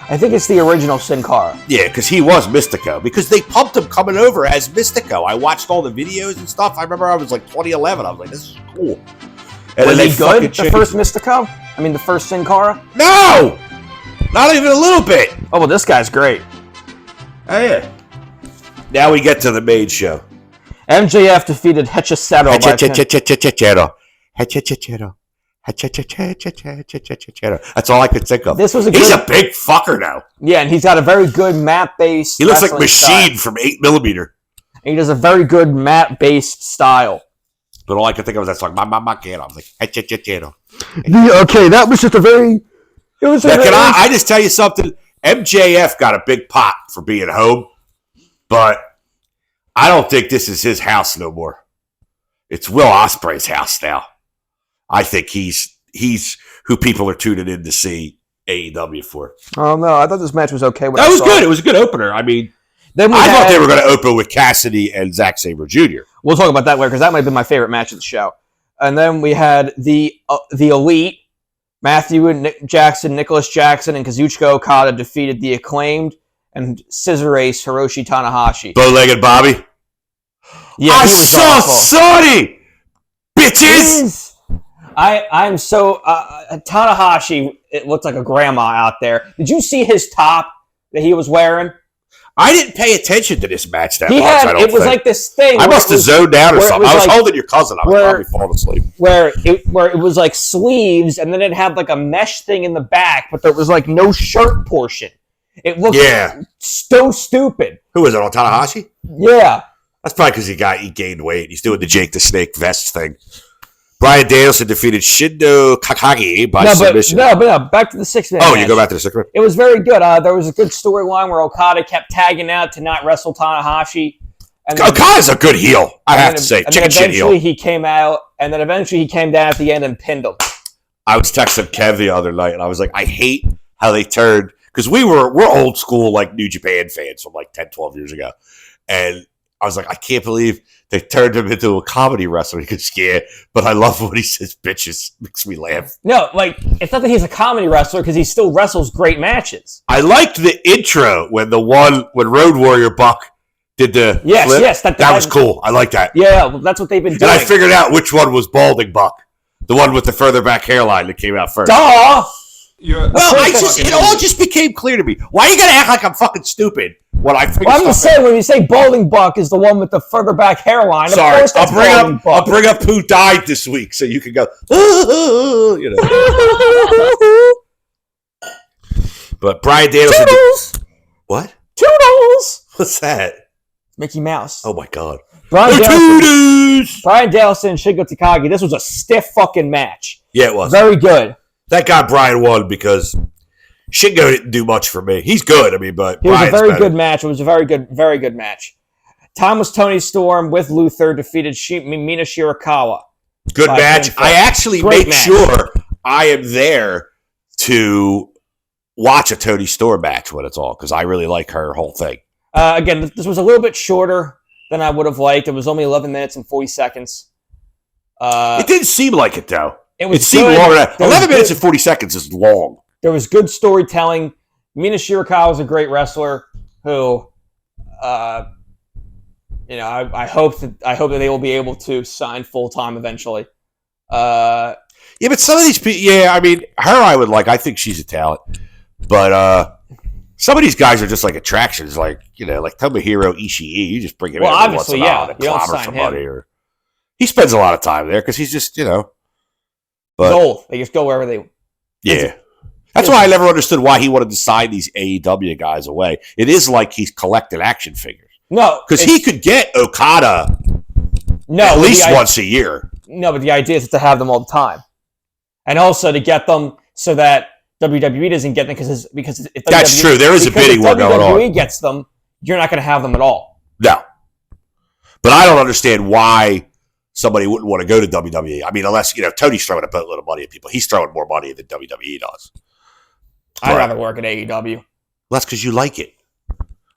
I think it's the original Sin Cara. Yeah, because he was Mystico. Because they pumped him coming over as Mystico. I watched all the videos and stuff. I remember I was like 2011. I was like, this is cool. And was he good, the first Mystico? I mean, the first Sin Cara? No! Not even a little bit. Oh, well, this guy's great. Oh, yeah. Now we get to the main show. MJF defeated Hechicero. That's all I could think of. He's a big fucker now. Yeah, and he's got a very good mat-based. He looks like Machine from 8mm. And he does a very good mat-based style. But all I could think of was that song, Mamakero. I was like, okay, that was just a very... It was. Now, can I just tell you something? MJF got a big pop for being home, but I don't think this is his house no more. It's Will Ospreay's house now. I think he's who people are tuning in to see AEW for. Oh no, I thought this match was okay. That was good. It was a good opener. I mean, I thought they were going to open with Cassidy and Zack Sabre Jr. We'll talk about that later because that might have been my favorite match of the show. And then we had the Elite. Matthew and Nicholas Jackson, and Kazuchika Okada defeated the Acclaimed and Scissor Ace Hiroshi Tanahashi. Bow-legged Bobby? Yeah, I saw Sonny! Bitches! I'm so... Tanahashi, it looked like a grandma out there. Did you see his top that he was wearing? I didn't pay attention to this match that much. It was like this thing. I must have zoned out or something. I was holding your cousin. I was probably falling asleep. Where it was like sleeves, and then it had like a mesh thing in the back, but there was like no shirt portion. It looked so stupid. Who was it, on Tanahashi? Yeah. That's probably because he gained weight. He's doing the Jake the Snake vest thing. Bryan Danielson defeated Shindo Takagi by submission. No, back to the 6-man match. You go back to the 6-man? It was very good. There was a good storyline where Okada kept tagging out to not wrestle Tanahashi. Okada's a good heel, I have to say. Chicken shit heel. He came out, and then eventually he came down at the end and pinned him. I was texting Kev the other night, and I was like, I hate how they turned, because we're old school like New Japan fans from like 10, 12 years ago, and I was like, I can't believe they turned him into a comedy wrestler. He goes, yeah, but I love when he says bitches. Makes me laugh. No, like, it's not that he's a comedy wrestler because he still wrestles great matches. I liked the intro when Road Warrior Buck did the flip. Yes. That was cool. I like that. Yeah, well, that's what they've been doing. And I figured out which one was Balding Buck. The one with the further back hairline that came out first. Duh! It all just became clear to me. Why are you gonna act like I'm fucking stupid when I figure I'm just saying, when you say Balding Buck is the one with the further back hairline, sorry, of course that's I'll bring up who died this week so you can go, you know. But Brian Danielson. Toodles! What? Toodles! What's that? Mickey Mouse. Oh my God. Brian Danielson and Shingo Takagi. This was a stiff fucking match. Yeah, it was. Very good. Thank God Brian won because Shingo didn't do much for me. He's good, but it was a very good match. It was a very good match. Thomas Tony Storm with Luther defeated Mina Shirakawa. Good match. Pinfall. I actually make sure I am there to watch a Tony Storm match when it's all, because I really like her whole thing. Again, this was a little bit shorter than I would have liked. It was only 11 minutes and 40 seconds. It didn't seem like it, though. It seemed longer than that. 11 minutes and 40 seconds is long. There was good storytelling. Mina Shirakawa is a great wrestler who, I hope that they will be able to sign full-time eventually. Yeah, but some of these people, her I would like. I think she's a talent. But some of these guys are just like attractions, like Tomohiro Ishii. You just bring him in obviously, once in a while to clobber somebody. Or he spends a lot of time there because he's just, But, he's old. They just go wherever they. Yeah, that's why I never understood why he wanted to sign these AEW guys away. It is like he's collecting action figures. No, because he could get Okada. At least once a year. No, but the idea is to have them all the time, and also to get them so that WWE doesn't get them because if that's true. There is a bidding war going on. WWE gets them, you're not going to have them at all. No, but I don't understand why somebody wouldn't want to go to WWE. I mean, unless Tony's throwing a boatload of money at people. He's throwing more money than WWE does. I'd rather work at AEW. Well, that's because you like it.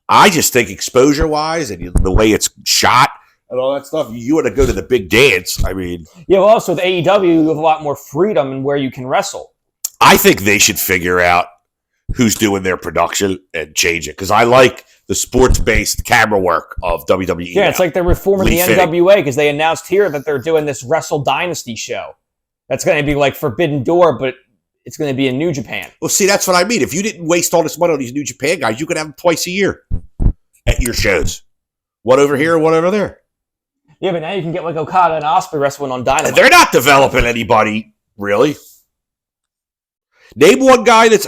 I just think exposure-wise and the way it's shot and all that stuff, you want to go to the big dance. I mean... Yeah, well, also with AEW, you have a lot more freedom in where you can wrestle. I think they should figure out who's doing their production and change it, because I like the sports-based camera work of WWE. Yeah, it's like they're reforming the NWA, because they announced here that they're doing this Wrestle Dynasty show. That's going to be like Forbidden Door, but it's going to be in New Japan. Well, see, that's what I mean. If you didn't waste all this money on these New Japan guys, you could have them twice a year at your shows. One over here, one over there. Yeah, but now you can get like Okada and Ospreay wrestling on Dynamite. They're not developing anybody, really. Name one guy that's,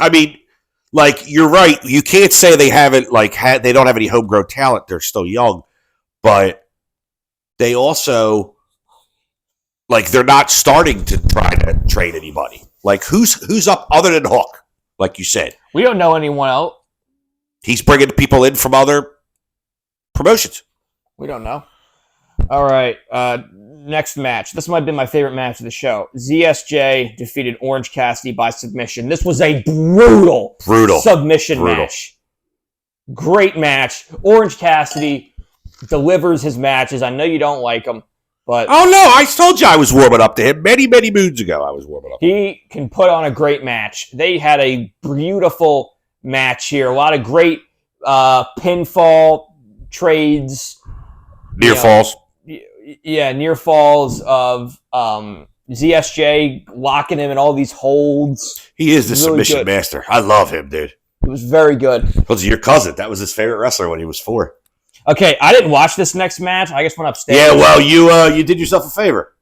you're right. You can't say they haven't, they don't have any homegrown talent. They're still young. But they also, they're not starting to try to train anybody. Who's up other than Hook, like you said? We don't know anyone else. He's bringing people in from other promotions. We don't know. All right. Next match. This might have been my favorite match of the show. ZSJ defeated Orange Cassidy by submission. This was a brutal submission match. Great match. Orange Cassidy delivers his matches. I know you don't like him, but... Oh, no. I told you I was warming up to him. Many, many moons ago, I was warming up. He can put on a great match. They had a beautiful match here. A lot of great pinfall trades. Near falls. Yeah, near falls of ZSJ locking him in all these holds. He is the submission master. I love him, dude. It was very good. Was your cousin. That was his favorite wrestler when he was 4. Okay, I didn't watch this next match. I just went upstairs. Yeah, well, you did yourself a favor.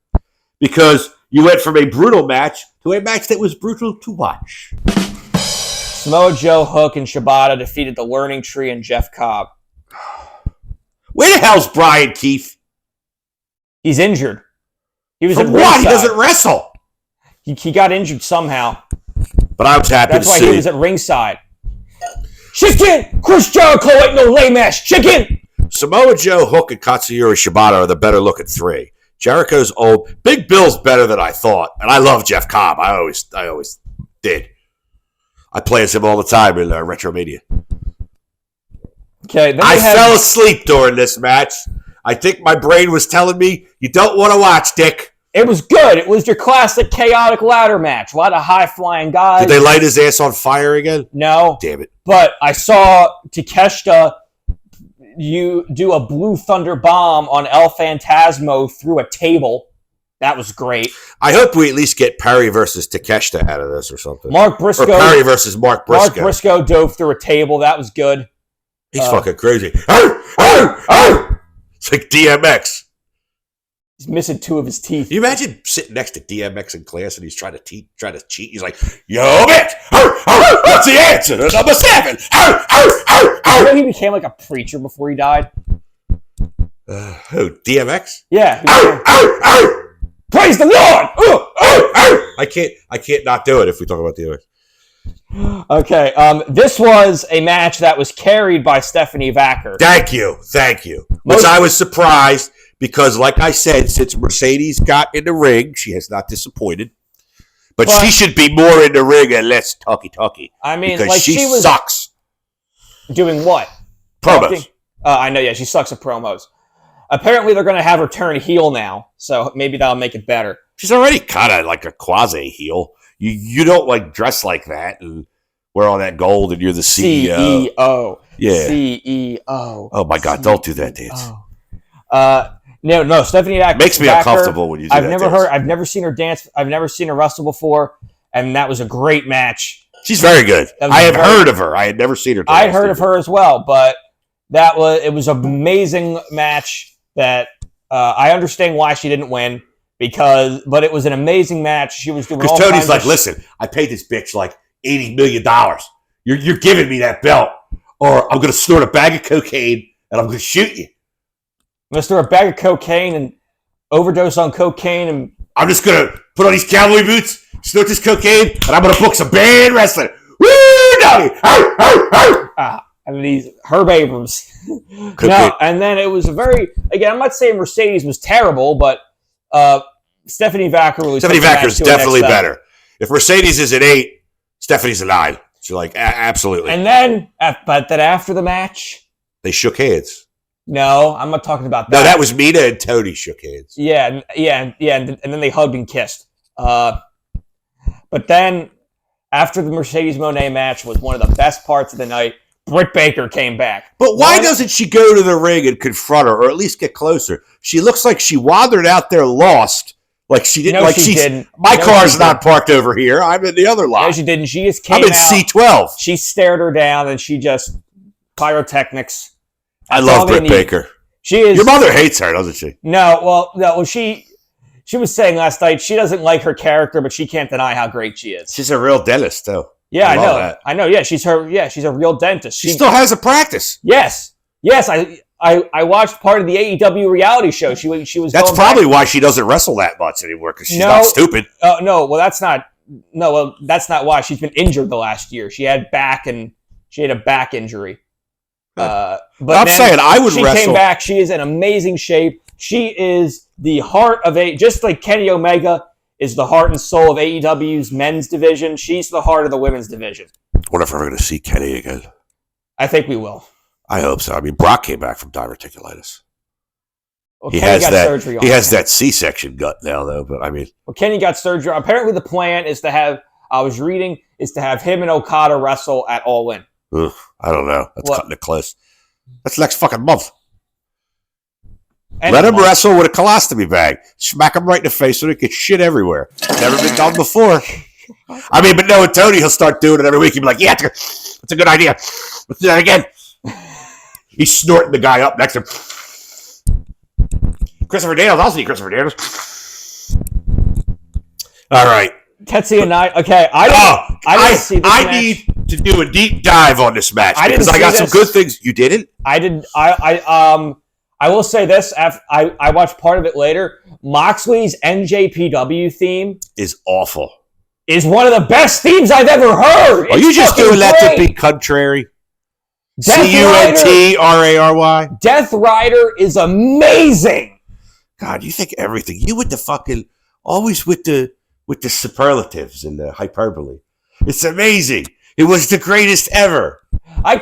Because you went from a brutal match to a match that was brutal to watch. Samoa Joe, Hook, and Shibata defeated the Learning Tree and Jeff Cobb. Where the hell's Brian Keith? He's injured. He was From what? He doesn't wrestle. He got injured somehow. But I was happy to see. That's why he was at ringside. Chicken! Chris Jericho ain't no lame ass chicken! Samoa Joe, Hook, and Katsuyori Shibata are the better looking 3. Jericho's old. Big Bill's better than I thought. And I love Jeff Cobb. I always did. I play as him all the time in Retromania. Okay, I fell asleep during this match. I think my brain was telling me, you don't want to watch, Dick. It was good. It was your classic chaotic ladder match. A lot of high-flying guys. Did they light his ass on fire again? No. Damn it. But I saw Takeshita do a Blue Thunder bomb on El Phantasmo through a table. That was great. I hope we at least get Perry versus Takeshita out of this or something. Mark Briscoe. Or Perry versus Mark Briscoe. Mark Briscoe dove through a table. That was good. He's fucking crazy. It's like DMX. He's missing 2 of his teeth. You imagine sitting next to DMX in class and he's trying to cheat. He's like, yo, bitch, what's the answer to number 7? You know he became like a preacher before he died? Who, DMX? Yeah. Praise the Lord! I can't not do it if we talk about DMX. Okay, this was a match that was carried by Stephanie Vacker. Thank you. Which I was surprised because, like I said, since Mercedes got in the ring, she has not disappointed. But she should be more in the ring and less talky. I mean, because like she was sucks. Doing what? Promos. I know, yeah, she sucks at promos. Apparently, they're going to have her turn heel now, so maybe that'll make it better. She's already kind of like a quasi-heel. You don't like dress like that and wear all that gold and you're the CEO. CEO. Yeah. CEO. Oh my God, don't do that dance. No, Stephanie Vacker makes me uncomfortable when you do that. I've never seen her dance. I've never seen her wrestle before, and that was a great match. She's very good. I have heard of her. I had never seen her dance. I had heard of her as well, but it was an amazing match that I understand why she didn't win. But it was an amazing match. She was doing all because Tony's kinds like, listen, I paid this bitch like $80 million. You're giving me that belt, or I'm going to snort a bag of cocaine and I'm going to shoot you. I'm going to snort a bag of cocaine and overdose on cocaine, and I'm just going to put on these cowboy boots, snort this cocaine, and I'm going to book some band wrestling. Woo, doggy! And these Herb Abrams. And then it was again, I'm not saying Mercedes was terrible, but Stephanie Vacker was definitely better. If Mercedes is an 8, Stephanie's a 9. She's like, absolutely. And then, after the match, they shook hands. No, I'm not talking about that. No, that was Mina and Tony shook hands. Yeah, and then they hugged and kissed. But then, after the Mercedes Moné match was one of the best parts of the night, Britt Baker came back. But why doesn't she go to the ring and confront her, or at least get closer? She looks like she wandered out there lost. Like she didn't. No, like she didn't. My car's not parked over here. I'm in the other lot. No, she didn't. She just came out. I'm in C12. She stared her down, and she just pyrotechnics. I love Britt Baker. She is. Your mother hates her, doesn't she? No. She was saying last night she doesn't like her character, but she can't deny how great she is. She's a real dentist, though. Yeah, I know. That. I know. Yeah, she's a real dentist. She still has a practice. Yes. I watched part of the AEW reality show. She was. That's probably why she doesn't wrestle that much anymore, because she's not stupid. That's not why. She's been injured the last year. She had a back injury. But I'm saying I would wrestle. She came back. She is in amazing shape. She is the heart of just like Kenny Omega is the heart and soul of AEW's men's division. She's the heart of the women's division. I wonder if we're going to see Kenny again. I think we will. I hope so. I mean, Brock came back from diverticulitis. Well, he has that C-section gut now, though. But I mean, Kenny got surgery. Apparently, the plan is to have him and Okada wrestle at All In. Ugh, I don't know. That's cutting it close. That's next fucking month. Let him wrestle with a colostomy bag. Smack him right in the face so he gets shit everywhere. Never been done before. I mean, but knowing Tony, he'll start doing it every week. He'll be like, yeah, that's a good idea. Let's do that again. He's snorting the guy up next to him. Christopher Daniels. I'll see Christopher Daniels. All right. Tetsuya and okay. I need to do a deep dive on this match because I got some good things. You didn't? I didn't. I will say this. I watched part of it later. Moxley's NJPW theme is awful. Is one of the best themes I've ever heard. Are you just doing that to be contrary? CUNTRARY. Death Rider is amazing. God, you think everything. You with the fucking always with the superlatives and the hyperbole. It's amazing. It was the greatest ever. I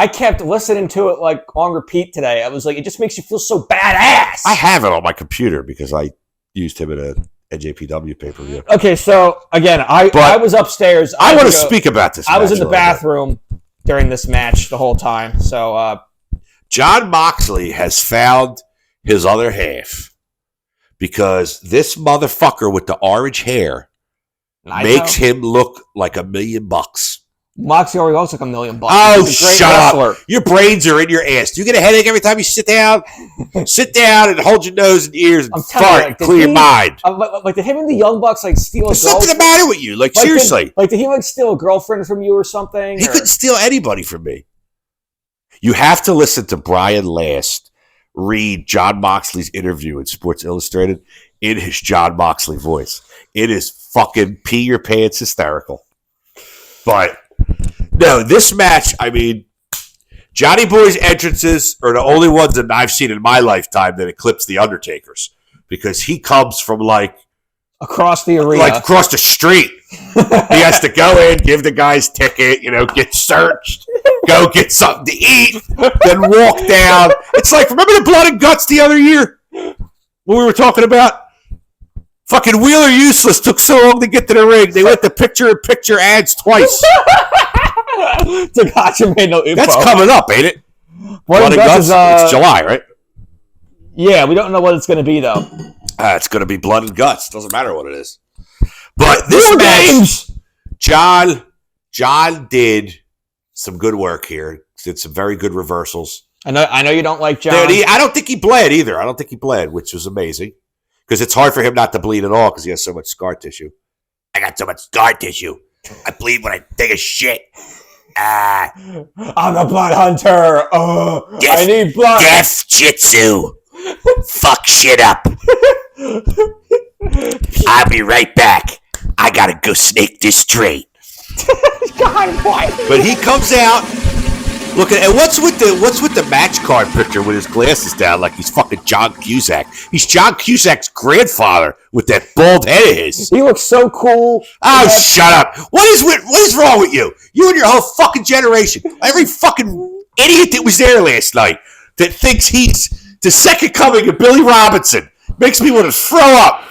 kept listening to it like on repeat today. I was like, it just makes you feel so badass. I have it on my computer because I used him in a NJPW pay-per-view. Okay, so again, I was upstairs. I want to speak about this. I was in the bathroom during this match the whole time. So Jon Moxley has found his other half because this motherfucker with the orange hair makes him look like $1 million. Moxley already looks like $1 million. Oh, shut up. Your brains are in your ass. Do you get a headache every time you sit down? Sit down and hold your nose and ears and fart. Clear your mind. Like, did him and the Young Bucks like steal a There's something the matter with you. Like seriously. Did he like steal a girlfriend from you or something? He couldn't steal anybody from me. You have to listen to Brian Last read Jon Moxley's interview in Sports Illustrated in his Jon Moxley voice. It is fucking pee your pants hysterical. But no, this match, I mean, Johnny Boy's entrances are the only ones that I've seen in my lifetime that eclipse The Undertaker's because he comes from like across the arena, like across the street. He has to go in, give the guy's ticket, get searched, go get something to eat, then walk down. It's like, remember the Blood and Guts the other year when we were talking about? Fucking Wheeler Useless took so long to get to the ring. They went to picture-in-picture ads twice. Takashi made no info. That's coming up, ain't it? Blood and Guts? It's July, right? Yeah, we don't know what it's going to be, though. It's going to be Blood and Guts. Doesn't matter what it is. But this match, John did some good work here. Did some very good reversals. I know you don't like John. I don't think he bled either. I don't think he bled, which was amazing. Because it's hard for him not to bleed at all because he has so much scar tissue. I got so much scar tissue. I bleed when I take a shit. I'm a blood hunter. I need blood. Death Jitsu. Fuck shit up. I'll be right back. I gotta go snake this straight. God, why? But he comes out. Look at and what's with the match card picture with his glasses down like he's fucking John Cusack. He's John Cusack's grandfather with that bald head of his. He looks so cool. Oh, shut up! What is wrong with you? You and your whole fucking generation. Every fucking idiot that was there last night that thinks he's the second coming of Billy Robinson makes me want to throw up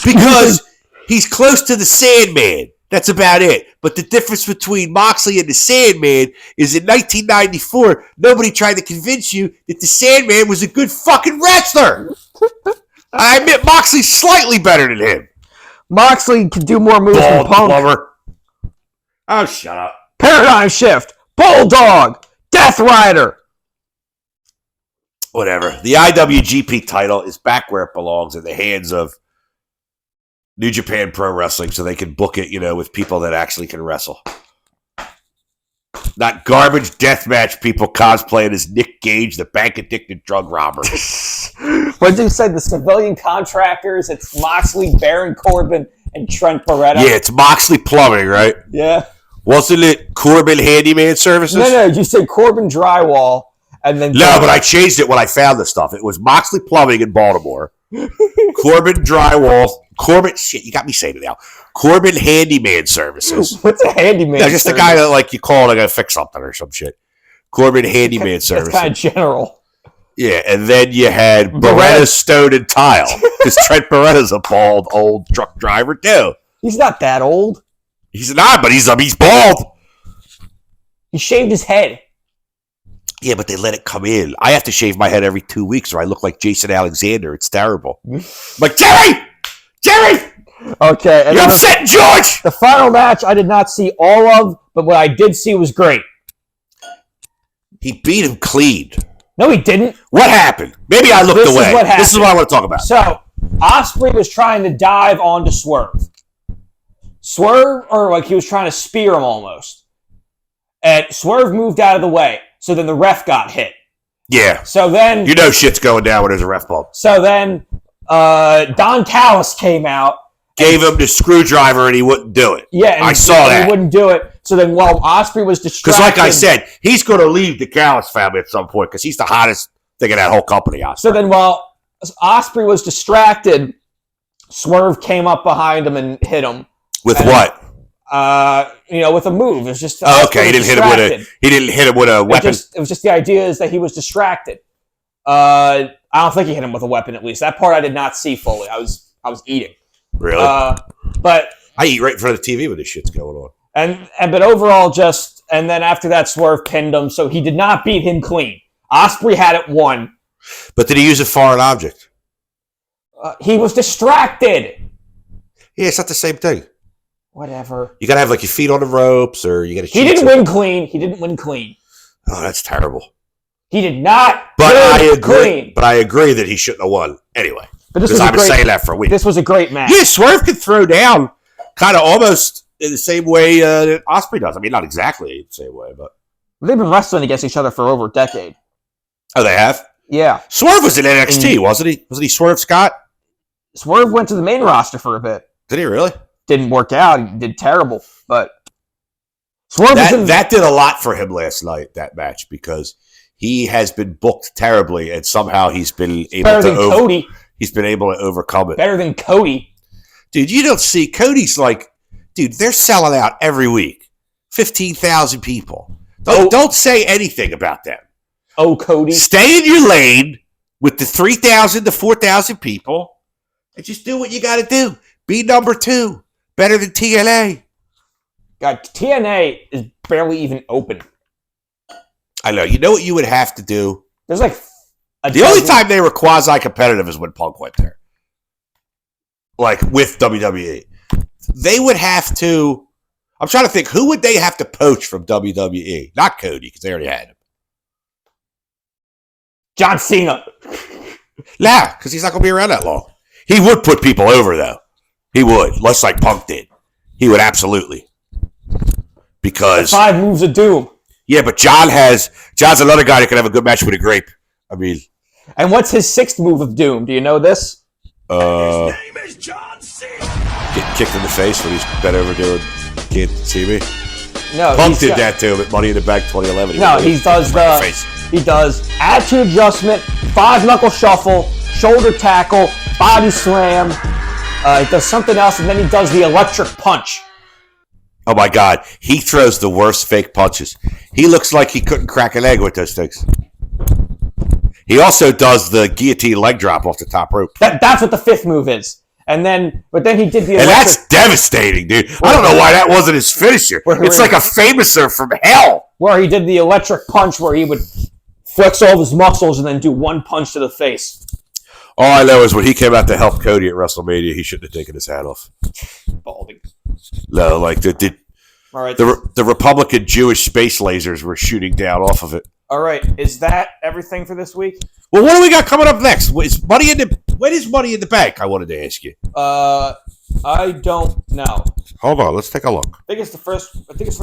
because he's close to the Sandman. That's about it. But the difference between Moxley and the Sandman is in 1994, nobody tried to convince you that the Sandman was a good fucking wrestler. I admit Moxley's slightly better than him. Moxley can do more moves than Punk. Lover. Oh, shut up. Paradigm Shift. Bulldog. Death Rider. Whatever. The IWGP title is back where it belongs in the hands of New Japan Pro Wrestling so they can book it, with people that actually can wrestle. Not garbage deathmatch people cosplaying as Nick Gage, the bank-addicted drug robber. What did you say? The civilian contractors, it's Moxley, Baron Corbin, and Trent Beretta. Yeah, it's Moxley Plumbing, right? Yeah. Wasn't it Corbin Handyman Services? No, you said Corbin Drywall. And then no, but I changed it when I found the stuff. It was Moxley Plumbing in Baltimore. Corbin Drywall. Shit, you got me saying it now. Corbin Handyman Services. What's a handyman? No, just a guy that you call and I gotta fix something or some shit. Corbin Handyman Services. That's kind of general. Yeah, and then you had Beretta Stone and Tile. Because Trent Beretta's a bald old truck driver too. He's not that old. He's not, but he's bald. He shaved his head. Yeah, but they let it come in. I have to shave my head every 2 weeks or I look like Jason Alexander. It's terrible. I'm like, Jerry! Okay. You're upsetting George! The final match I did not see all of, but what I did see was great. He beat him clean. No, he didn't. What happened? Maybe I looked away. This is what I want to talk about. So, Ospreay was trying to dive onto Swerve. Or he was trying to spear him almost. And Swerve moved out of the way. So then the ref got hit. Yeah. So then... shit's going down when there's a ref bump. So then Don Callis came out. Gave him the screwdriver and he wouldn't do it. Yeah. I saw that. He wouldn't do it. So then while Ospreay was distracted... Because like I said, he's going to leave the Callis family at some point because he's the hottest thing in that whole company. Ospreay. So then while Ospreay was distracted, Swerve came up behind him and hit him. With what? With a move. It was just okay. He didn't hit him with a weapon. It was just the idea is that he was distracted. I don't think he hit him with a weapon. At least that part I did not see fully. I was eating. Really? But I eat right in front of the TV when this shit's going on. But overall, and then after that, Swerve pinned him, so he did not beat him clean. Ospreay had it won. But did he use a foreign object? He was distracted. Yeah, it's not the same thing. Whatever. You gotta have like your feet on the ropes, or you gotta. He didn't win clean. Oh, that's terrible. He did not. But I agree. Clean. But I agree that he shouldn't have won anyway. But this was I've been saying that for a week. This was a great match. Yeah, Swerve could throw down, kind of almost in the same way that Ospreay does. I mean, not exactly the same way, but they've been wrestling against each other for over a decade. Oh, they have? Yeah. Swerve was in NXT, wasn't he? Wasn't he Swerve Scott? Swerve went to the main roster for a bit. Did he really? Didn't work out. He did terrible, but Swerve that did a lot for him last night, that match, because he has been booked terribly, and somehow he's been able to He's been able to overcome it. Better than Cody. Dude, you don't see Cody's like, dude, they're selling out every week. 15,000 people. Don't say anything about them. Oh, Cody. Stay in your lane with the 3,000 to 4,000 people and just do what you got to do. Be number 2. Better than TNA. God, TNA is barely even open. I know. You know what you would have to do? There's like the only time they were quasi-competitive is when Punk went there. Like, with WWE. They would have to... I'm trying to think, who would they have to poach from WWE? Not Cody, because they already had him. John Cena. Nah, because he's not going to be around that long. He would put people over, though. He would, less like Punk did. He would absolutely. Because... 5 moves of doom. Yeah, but John's another guy that can have a good match with a grape. I mean... And what's his 6th move of doom? Do you know this? His name is John Cena. Getting kicked in the face when he's bent over doing Can't See Me. No, Punk did that too at Money in the Bank 2011. He does attitude adjustment, 5-knuckle shuffle, shoulder tackle, body slam. He does something else, and then he does the electric punch. Oh my God, he throws the worst fake punches. He looks like he couldn't crack an egg with those things. He also does the guillotine leg drop off the top rope. That's what the 5th move is. But then he did the electric... And that's devastating, dude. I don't know why that wasn't his finisher. It's like a famouser from hell. Where he did the electric punch where he would flex all of his muscles and then do one punch to the face. All I know is when he came out to help Cody at WrestleMania, he shouldn't have taken his hat off. Balding. No, like the Republican Jewish space lasers were shooting down off of it. All right, is that everything for this week? Well, what do we got coming up next? When is Money in the Bank? I wanted to ask you. I don't know. Hold on, let's take a look. I think it's first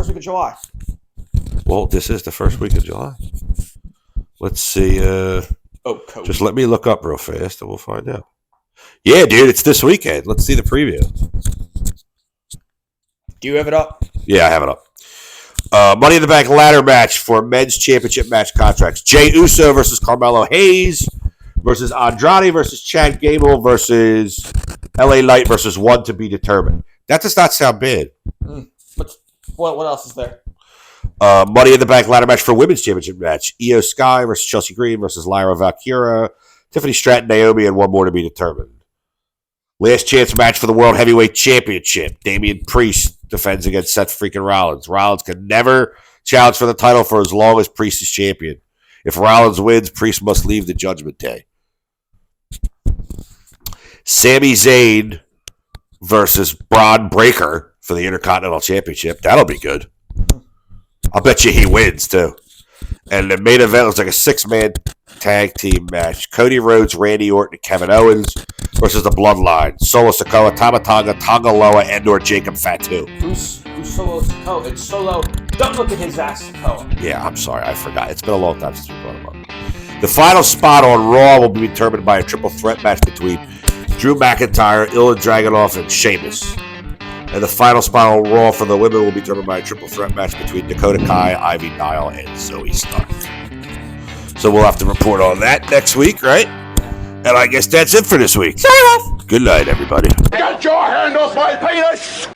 week of July. Well, this is the first week of July. Let's see. Cody. Just let me look up real fast, and we'll find out. Yeah, dude, it's this weekend. Let's see the preview. Do you have it up? Yeah, I have it up. Money in the Bank ladder match for men's championship match contracts. Jey Uso versus Carmelo Hayes versus Andrade versus Chad Gable versus LA Knight versus one to be determined. That does not sound bad. What else is there? Money in the Bank ladder match for women's championship match. Io Sky versus Chelsea Green versus Lyra Valkyria, Tiffany Stratton, Naomi, and one more to be determined. Last chance match for the World Heavyweight Championship. Damian Priest defends against Seth freaking Rollins. Rollins can never challenge for the title for as long as Priest is champion. If Rollins wins, Priest must leave the Judgment Day. Sami Zayn versus Braun Breaker for the Intercontinental Championship. That'll be good. I'll bet you he wins, too. And the main event was like a 6-man tag team match. Cody Rhodes, Randy Orton, and Kevin Owens versus the Bloodline. Solo Sikoa, Tama Tonga, Tonga Loa, and/or Jacob Fatu. Who's Solo Sikoa? It's Solo. Don't look at his ass, Sikoa. Yeah, I'm sorry. I forgot. It's been a long time since we brought him up. The final spot on Raw will be determined by a triple threat match between Drew McIntyre, Ilya Dragunov, and Sheamus. And the final spot on Raw for the women will be determined by a triple threat match between Dakota Kai, Ivy Nile, and Zoe Stark. So we'll have to report on that next week, right? And I guess that's it for this week. Good night, everybody. Get your hand off my penis!